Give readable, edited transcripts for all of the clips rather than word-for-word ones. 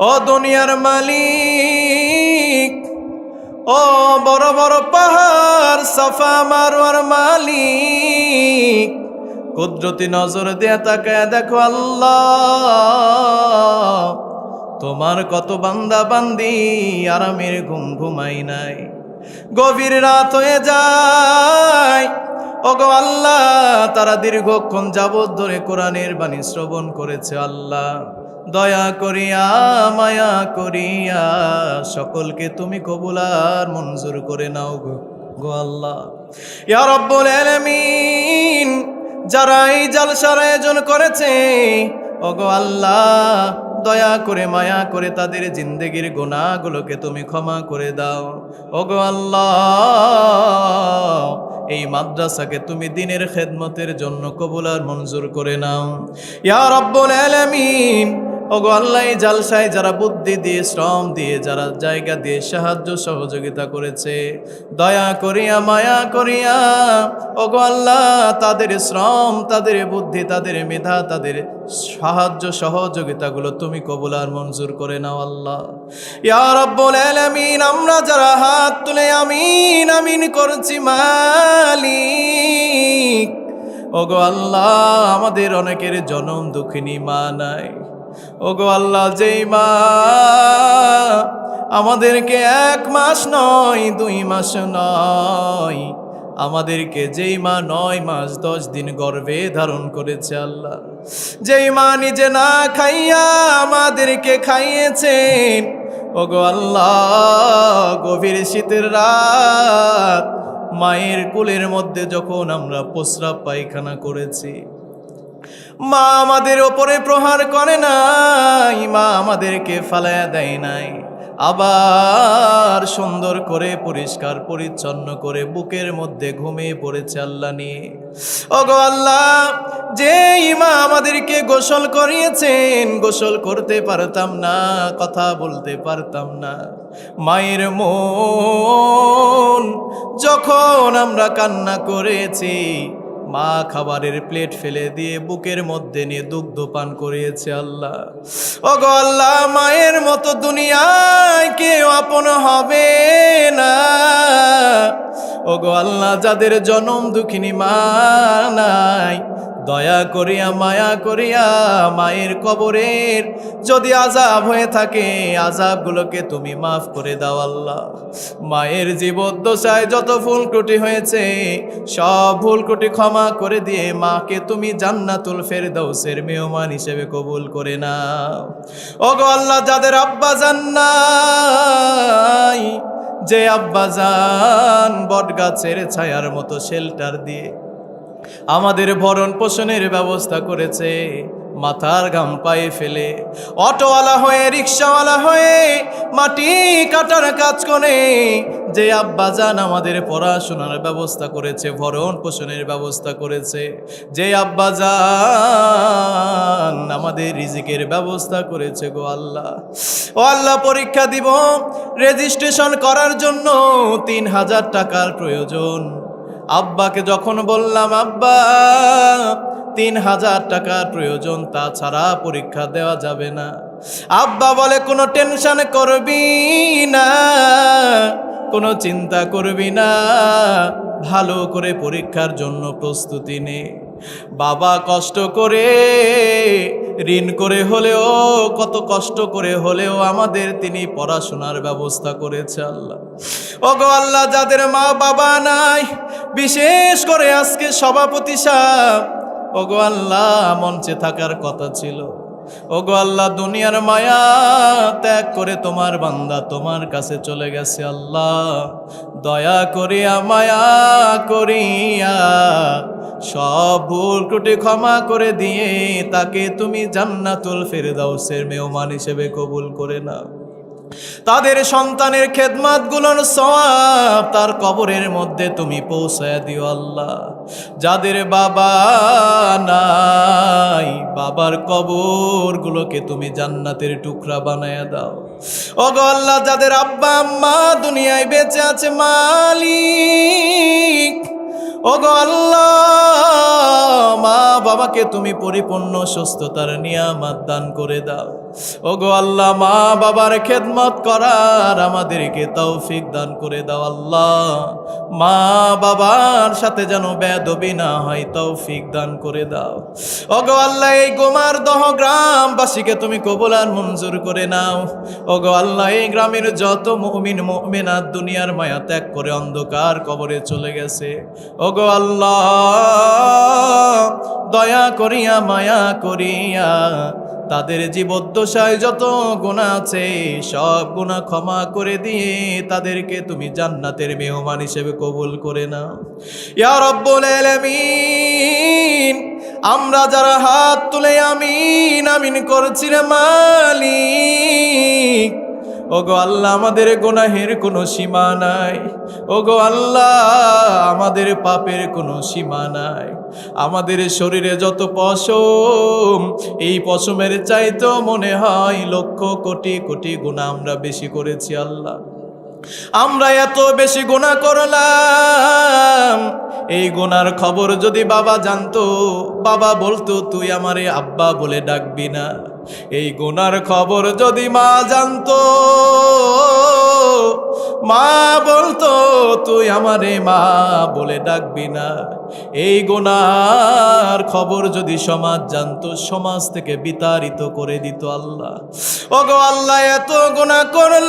ও দুনিয়ার মালিক, ও বড় বড় পাহাড় সাফা মারওয়ার মালিক, কুদরতি নজর দিয়ে তাকায় দেখো আল্লাহ, তোমার কত বান্দা বান্দি আরামের ঘুম ঘুমাই নাই, গভীর রাত হয়ে যায়। ওগো আল্লাহ, তারা দীর্ঘক্ষণ যাবৎ ধরে কোরআনের বাণী শ্রবণ করেছে। আল্লাহ দয়া করিয়া মায়া করিয়া সকলকে তুমি কবুল আর মঞ্জুর করে নাও গো আল্লাহ। ইয়া রব্বুল আলামিন, যারা এই জালসার আয়োজন করেছে ওগো আল্লাহ, দয়া করে মায়া করে তাদের জিন্দেগির গুনাহগুলোকে তুমি ক্ষমা করে দাও। ওগো আল্লাহ, এই মাদ্রাসাকে তুমি দ্বীনের খেদমতের জন্য কবুল আর মঞ্জুর করে নাও। ইয়া রব্বুল আলামিন, ওগো আল্লাহ, এই জালসায় যারা বুদ্ধি দিয়ে শ্রম দিয়ে যারা জায়গা দিয়ে সাহায্য সহযোগিতা করেছে, দয়া করিয়া মায়া করিয়া ওগো আল্লাহ, তাদের শ্রম তাদের বুদ্ধি তাদের মেধা তাদের সাহায্য সহযোগিতাগুলো তুমি কবুল আর মঞ্জুর করে নাও আল্লাহ। ইয়া রব্বুল আলামিন, আমরা যারা হাত তুলে আমিন আমিন করছি মালিক, ওগো আল্লাহ, আমাদের অনেকের জনম দুঃখিনী মা নাই। ওগো আল্লাহ, যেই মা আমাদেরকে 1 মাস নয় 2 মাস নয়, আমাদেরকে যেই মা 9 মাস 10 দিন গর্ভে ধারণ করেছে আল্লাহ, যেই মা নিজে না খাইয়া আমাদেরকে খাইয়েছেন, ওগো আল্লাহ, গভীর শীতের রাত মায়ের কোলের মধ্যে যখন আমরা প্রস্রাব পায়খানা করেছি, মা আমাদের ওপরে প্রহার করে নাই, মা আমাদেরকে ফালায়া দেয় নাই, আবার সুন্দর করে পরিষ্কার পরিচ্ছন্ন করে বুকের মধ্যে ঘুমিয়ে পড়েছে আল্লাহ নিয়ে। ওগো আল্লাহ, যেই মা আমাদেরকে গোসল করিয়েছেন, গোসল করতে পারতাম না, কথা বলতে পারতাম না, মায়ের মন যখন আমরা কান্না করেছি, মা খাবারের প্লেট ফেলে দিয়ে বুকের মধ্যে নিয়ে দুগ্ধ পান করিয়েছে আল্লাহ। ওগো আল্লাহ, মায়ের মতো দুনিয়ায় কেউ আপন হবে না। ওগো আল্লাহ, যাদের জনম দুঃখিনী মা নাই, দয়া করিয়া মায়া করিয়া মায়ের কবরের যদি আযাব হয়ে থাকে, আযাবগুলোকে তুমি মাফ করে দাও আল্লাহ। মায়ের জীবদ্দশায় যত ভুল ত্রুটি হয়েছে, সব ভুল ত্রুটি ক্ষমা করে দিয়ে মাকে তুমি জান্নাতুল ফেরদাউসের মেহমান হিসেবে কবুল করে নাও। ওগো আল্লাহ, যাদের আব্বা জান নাই, যে আব্বা জান বটগাছের ছায়ার মতো শেল্টার দিয়ে আমাদের ভরণ পোষণের ব্যবস্থা করেছে, মাথার ঘাম পায়ে ফেলে অটোওয়ালা হয়ে রিক্সাওয়ালা হয়ে মাটি কাটার কাজ করে, যে আব্বাজান আমাদের পড়াশোনার ব্যবস্থা করেছে, ভরণ পোষণের ব্যবস্থা করেছে, যে আব্বাজান আমাদের রিজিকের ব্যবস্থা করেছে গো আল্লাহ। ও আল্লাহ, পরীক্ষা দিব, রেজিস্ট্রেশন করার জন্য 3000 টাকার প্রয়োজন। আব্বাকে যখন বললাম আব্বা 3000 টাকার প্রয়োজন, তাছাড়া পরীক্ষা দেওয়া যাবে না, আব্বা বলে কোনো টেনশন করবি না, কোনো চিন্তা করবি না, ভালো করে পরীক্ষার জন্য প্রস্তুতি নে। বাবা কষ্ট করে ঋণ করে হলেও, কত কষ্ট করে হলেও আমাদের তিনি পড়াশোনার ব্যবস্থা করেছে আল্লাহ। ওগো আল্লাহ, যাদের মা বাবা নাই, বিশেষ করে আজকে সভাপতি সাহেব, ওগো আল্লাহ, মঞ্চে থাকার কথা ছিল, ওগো আল্লাহ, দুনিয়ার মায়া ত্যাগ করে তোমার বান্দা তোমার কাছে চলে গেছে আল্লাহ। দয়া করিয়া মায়া করিয়া সব ভুল ত্রুটি ক্ষমা করে দিয়ে তাকে তুমি জান্নাতুল ফেরদাউসের মেহমান হিসেবে কবুল করে নাও। তাদের সন্তানের খেদমতগুলোর সওয়াব তার কবরের মধ্যে তুমি পৌঁছায় দিও আল্লাহ। যাদের বাবা নাই, বাবার কবরগুলোকে তুমি জান্নাতের টুকরা বানায়া দাও। ওগো আল্লাহ, যাদের আব্বা আম্মা দুনিয়ায় বেঁচে আছে মালিক, ওগো আল্লাহ, মা বাবাকে তুমি পরিপূর্ণ সুস্থতার নিয়ামত দান করে দাও। ওগো আল্লাহ, মা বাবার খেদমত করার আমাদেরকে তৌফিক দান করে দাও আল্লাহ। মা বাবার সাথে যেন বেয়াদবি না হয়, তৌফিক দান করে দাও। ওগো আল্লাহ, এই গোমারদহ গ্রামবাসীকে তুমি কবুল আর মঞ্জুর করে নাও। ওগো আল্লাহ, এই গ্রামের যত মুমিন মুমিনাত দুনিয়ার মায়া ত্যাগ করে অন্ধকার কবরে চলে গেছে, ওগো আল্লাহ দয়া করিয়া মায়া করিয়া তাদের জীবদ্দশায় যত গুনাহ আছে সব গুনাহ ক্ষমা করে দিয়ে তাদেরকে তুমি জান্নাতের মেহমান হিসেবে কবুল করে নাও ইয়া রব্বুল আলামিন। আমরা যারা হাত তুলে আমিন আমিন করছি রে মালিক, ওগো আল্লাহ আমাদের গুনাহের কোনো সীমা নাই, ওগো আল্লাহ আমাদের পাপের কোনো সীমা নাই। আমাদের শরীরে যত পশম, এই পশমের চাইতেও মনে হয় লক্ষ কোটি কোটি গুনাহ আমরা বেশি করেছি আল্লাহ। আমরা এত বেশি গুনাহ করলাম, এই গুনার খবর যদি বাবা জানতো, বাবা বলতো তুই আমারে আব্বা বলে ডাকবি না। এই গুনার খবর যদি মা জানতো, মা বলতো তুই আমারে মা বলে ডাকবি না। এই গুনার খবর যদি সমাজ জানতো, সমাজ থেকে বিতাড়িত করে দিত আল্লাহ। ওগো আল্লাহ, এত গুনাহ করলাম,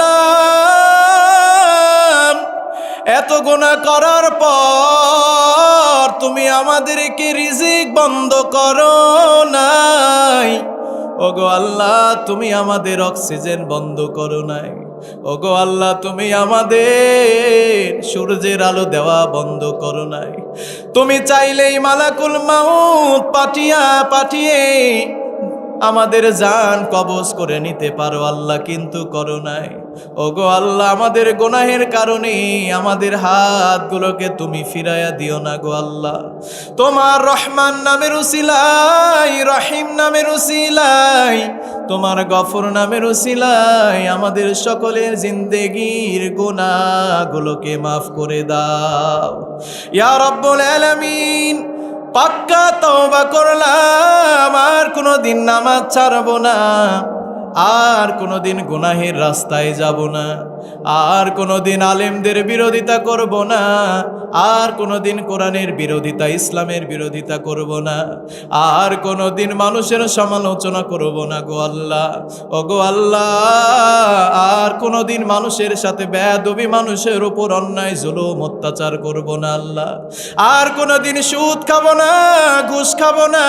এত গুনাহ করার পর তুমি আমাদেরকে রিজিক বন্ধ করো নাই। ওগো আল্লাহ, তুমি আমাদের অক্সিজেন বন্ধ করো নাই। ওগো আল্লাহ, তুমি আমাদের সূর্যের আলো দেওয়া বন্ধ করো নাই। তুমি চাইলেই মালাকুল মাউত পাঠিয়ে আমাদের জান কবজ করে নিতে পারো আল্লাহ, কিন্তু করো নাই। ওগো আল্লাহ, আমাদের গুনাহের কারণে আমাদের হাতগুলোকে তুমি ফিরাইয়া দিও না গো আল্লাহ। তোমার রহমান নামের উসিলায়, রহিম নামের উসিলায়, তোমার গফর নামের উসিলায় আমাদের সকলের জিন্দেগির গুনাহগুলোকে মাফ করে দাও ইয়া রব্বুল আলামিন। পাক্কা তওবা করলাম, আর কোনোদিন নামাজ ছাড়বো না, আর কোনোদিন গুনাহের রাস্তায় যাব না, আর কোনোদিন আলেমদের বিরোধিতা করব না, আর কোনোদিন কোরআনের বিরোধিতা ইসলামের বিরোধিতা করব না, আর কোনোদিন মানুষের সমালোচনা করব না গো আল্লাহ। ও গো আল্লাহ, আর কোনোদিন মানুষের সাথে বেয়াদবি, মানুষের উপর অন্যায় জুলুম অত্যাচার করব না আল্লাহ। আর কোনোদিন সুদ খাবো না, ঘুষ খাবো না।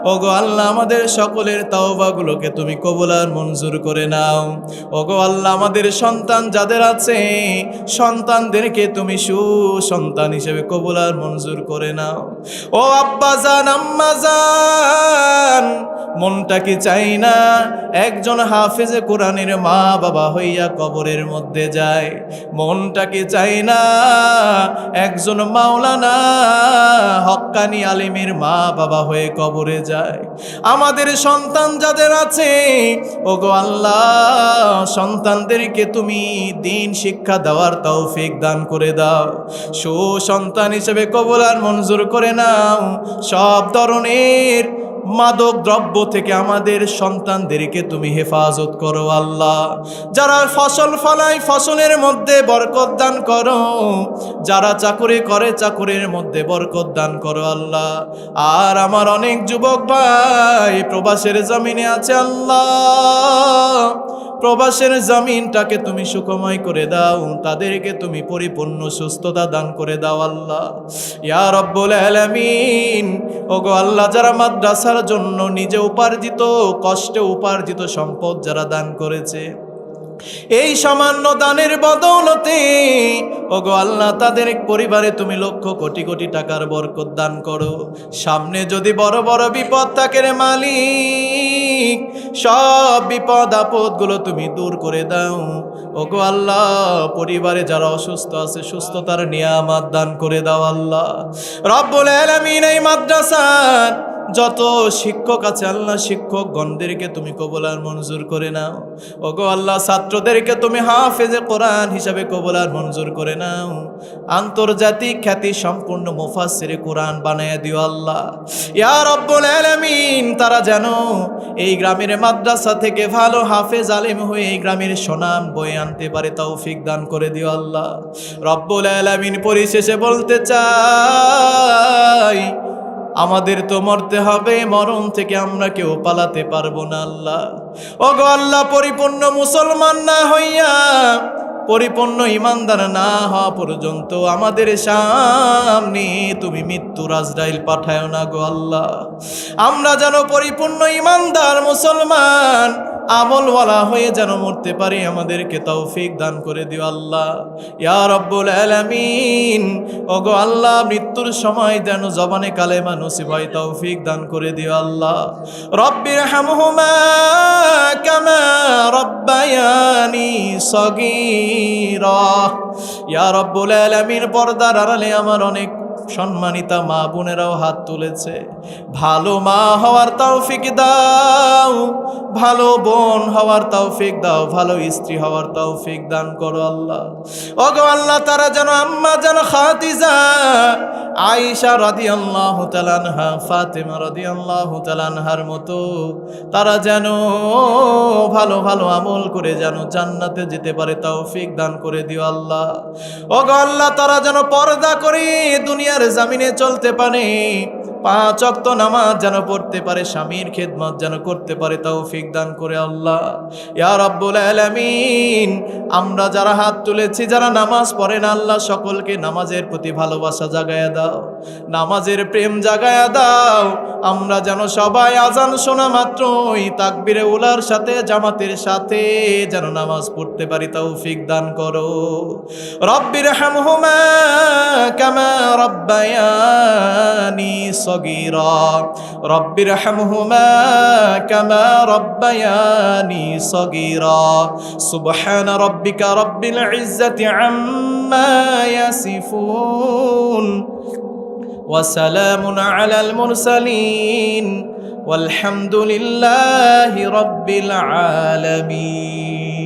ও গো আল্লাহ, আমাদের সকলের তাওবাগুলোকে তুমি কবুল আর মঞ্জুর করে নাও। ও গো আল্লাহ, আমাদের সন্তান যাদের আছে, সন্তানদেরকে তুমি সুসন্তান হিসেবে কবুল আর মঞ্জুর করে নাও। ও আব্বা জান, আম্মা জান, মনটা কি চাই না একজন হাফেজে কোরআনের মা বাবা হইয়া কবরের মধ্যে যায়? মনটা কি চাই না একজন মাওলানা হক্কানি আলিমের মা বাবা হয়ে কবরে যায়? আমাদের সন্তান যাদের আছে, ওগো আল্লাহ, সন্তানদেরকে তুমি দিন শিক্ষা দেওয়ার তৌফিক দান করে দাও। সুসন্তান হিসেবে কবুল আর মঞ্জুর করে নাও। সব ধরনের মাদক দ্রব্য থেকে আমাদের সন্তানদেরকে তুমি হেফাজত করো আল্লাহ। যারা ফসল ফলায় ফসলের মধ্যে বরকত দান করো, যারা চাকুরি করে চাকুরির মধ্যে বরকত দান করো আল্লাহ। আর আমার অনেক যুবক ভাই প্রবাসের জমিনে আছে আল্লাহ, প্রবাসের জমিনটাকে তুমি সুখময় করে দাও, তাদেরকে তুমি পরিপূর্ণ সুস্থতা দান করে দাও আল্লাহ ইয়া রব্বুল আলামিন। ওগো আল্লাহ, যারা মাদ্রাসার জন্য নিজে উপার্জিত কষ্টে উপার্জিত সম্পদ যারা দান করেছে, এই সামান্য দানের বদৌলতে ওগো আল্লাহ তাদের পরিবারে তুমি লক্ষ কোটি কোটি টাকার বরকত দান করো। সামনে যদি বড় বড় বিপদ থাকে রে মালিক, সব বিপদ আপদ গুলো তুমি দূর করে দাও। ওগো আল্লাহ, পরিবারে যারা অসুস্থ আছে সুস্থতার নিয়ামত দান করে দাও আল্লাহ রব্বুল আলামিন। এই মাদ্রাসার যত শিক্ষক আছে আল্লাহ শিক্ষকগণদেরকে তুমি কবুল আর মঞ্জুর করে নাও। ওগো আল্লাহ ছাত্রদেরকে তুমি হাফেজে কোরআন হিসাবে কবুল আর মঞ্জুর করে নাও। আন্তর্জাতিক খ্যাতি সম্পূর্ণ মুফাসসিরে কোরআন বানায়া দিও আল্লাহ ইয়া রব্বুল আলামিন। তারা যেন এই গ্রামের মাদ্রাসা থেকে ভালো হাফেজ আলেম হয়ে এই গ্রামের সুনাম বয়ে আনতে পারে তৌফিক দান করে দিও আল্লাহ রব্বুল আলামিন। পরিশেষে বলতে চাই আমাদের তো মরতে হবে, মরণ থেকে আমরা কেউ পালাতে পারবো না আল্লাহ। ওগো আল্লাহ পরিপূর্ণ মুসলমান না হইয়া, পরিপূর্ণ ইমানদার না হওয়া পর্যন্ত আমাদের সামনে তুমি মৃত্যুর আজরাইল পাঠায়ো না গো আল্লাহ। আমরা যেন পরিপূর্ণ ইমানদার মুসলমান আমলওয়ালা হয়ে যেন মরতে পারি, আমাদেরকে তৌফিক দান করে দিও আল্লাহ ইয়া রব্বুল আলামিন। ওগো আল্লাহ মৃত্যুর সময় যেন জবানে কালেমা নসিব হয়, তৌফিক দান করে দিও আল্লাহ। রব্বিরহামহুমা কামা রব্বায়ানি সগীরা। ইয়া রব্বুল আলামিন পর্দার আড়ালে আমার অনেক সম্মানিতা মা বোনেরাও হাত তুলেছে। ভালো মা হওয়ার তৌফিক দাও, ভালো বোন হওয়ার তৌফিক দাও, ভালো স্ত্রী হওয়ার তৌফিক দান করো আল্লাহ। ওগো আল্লাহ তারা যেন আম্মা যেন খাদিজা, আয়েশা রাদিয়াল্লাহু তাআলা আনহা, ফাতেমা রাদিয়াল্লাহু তাআলা আনহার মতো তারা যেন ভালো ভালো আমল করে যেন জান্নাতে যেতে পারে, তৌফিক দান করে দিও আল্লাহ। ওগো আল্লাহ তারা যেন পর্দা করে দুনিয়ার জমিনে চলতে পারে, 5 ওয়াক্ত নামাজ যেন পড়তে পারে, স্বামীর খেদমত যেন করতে পারে, তৌফিক দান করে আল্লাহ ইয়া রাব্বুল আলামিন। আমরা যারা হাত তুলেছি, যারা নামাজ পড়ে না আল্লাহ, সকলকে নামাজের প্রতি ভালোবাসা জাগায়া দাও, নামাজের প্রেম জাগায়া দাও। আমরা যেন সবাই আজান শোনা মাত্রই তাকবীরে উলার সাথে জামাতের সাথে যেন নামাজ পড়তে পারি, তৌফিক দান করো। রব্বিরহামহুমা কামা রব্বায়ানি সগীরা। রব্বিরহামহুমা কামা রব্বায়ানি সগীরা। সুবহানা রাব্বিকা রাব্বিল ইজ্জাতি আম্মা ইয়াসিফুন ওয়া সালামুন আলাল মুরসালিন ওয়ালহামদুলিল্লাহি রাব্বিল আলামিন।